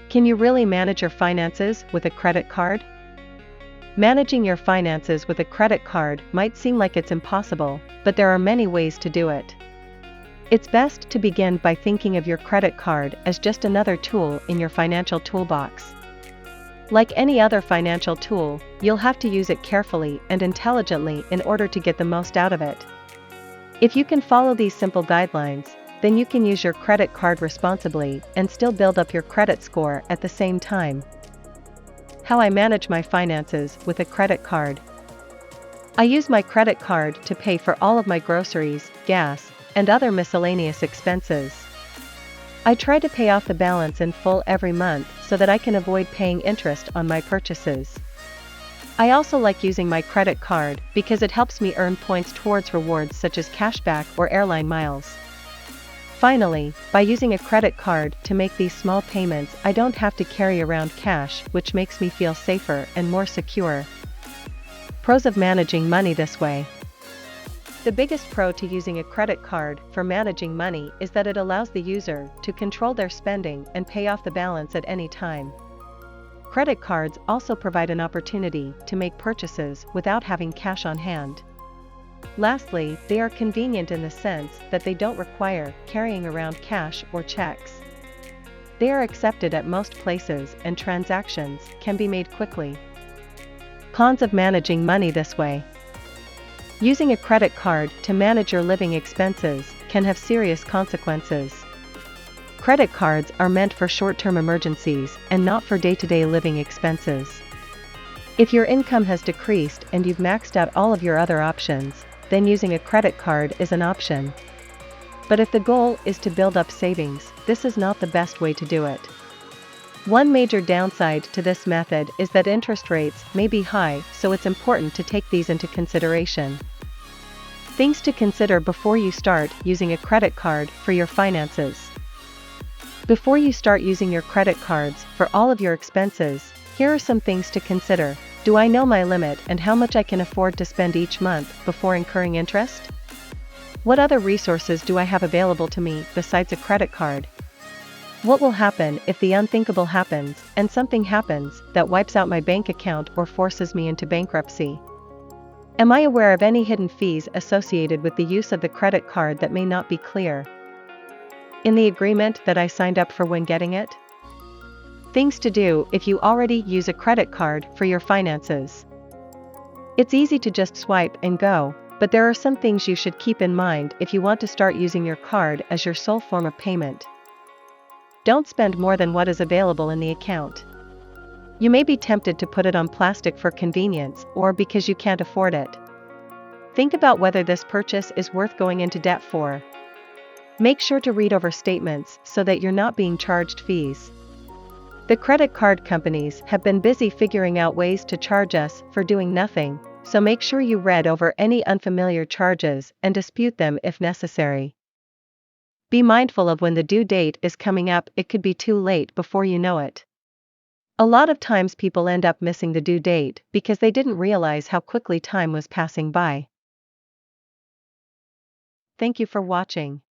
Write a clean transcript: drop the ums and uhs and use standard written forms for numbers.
Can you really manage your finances with a credit card? Managing your finances with a credit card might seem like it's impossible, but there are many ways to do it. It's best to begin by thinking of your credit card as just another tool in your financial toolbox. Like any other financial tool, you'll have to use it carefully and intelligently in order to get the most out of it. If you can follow these simple guidelines, then you can use your credit card responsibly and still build up your credit score at the same time. How I manage my finances with a credit card. I use my credit card to pay for all of my groceries, gas, and other miscellaneous expenses. I try to pay off the balance in full every month so that I can avoid paying interest on my purchases. I also like using my credit card because it helps me earn points towards rewards such as cashback or airline miles. Finally, by using a credit card to make these small payments, I don't have to carry around cash, which makes me feel safer and more secure. Pros of managing money this way. The biggest pro to using a credit card for managing money is that it allows the user to control their spending and pay off the balance at any time. Credit cards also provide an opportunity to make purchases without having cash on hand. Lastly, they are convenient in the sense that they don't require carrying around cash or checks. They are accepted at most places and transactions can be made quickly. Cons of managing money this way. Using a credit card to manage your living expenses can have serious consequences. Credit cards are meant for short-term emergencies and not for day-to-day living expenses. If your income has decreased and you've maxed out all of your other options, then using a credit card is an option. But if the goal is to build up savings, this is not the best way to do it. One major downside to this method is that interest rates may be high, so it's important to take these into consideration. Things to consider before you start using a credit card for your finances. Before you start using your credit cards for all of your expenses, here are some things to consider. Do I know my limit and how much I can afford to spend each month before incurring interest? What other resources do I have available to me besides a credit card? What will happen if the unthinkable happens and something happens that wipes out my bank account or forces me into bankruptcy? Am I aware of any hidden fees associated with the use of the credit card that may not be clear in the agreement that I signed up for when getting it? Things to do if you already use a credit card for your finances. It's easy to just swipe and go, but there are some things you should keep in mind if you want to start using your card as your sole form of payment. Don't spend more than what is available in the account. You may be tempted to put it on plastic for convenience or because you can't afford it. Think about whether this purchase is worth going into debt for. Make sure to read over statements so that you're not being charged fees. The credit card companies have been busy figuring out ways to charge us for doing nothing, so make sure you read over any unfamiliar charges and dispute them if necessary. Be mindful of when the due date is coming up. It could be too late before you know it. A lot of times people end up missing the due date because they didn't realize how quickly time was passing by. Thank you for watching.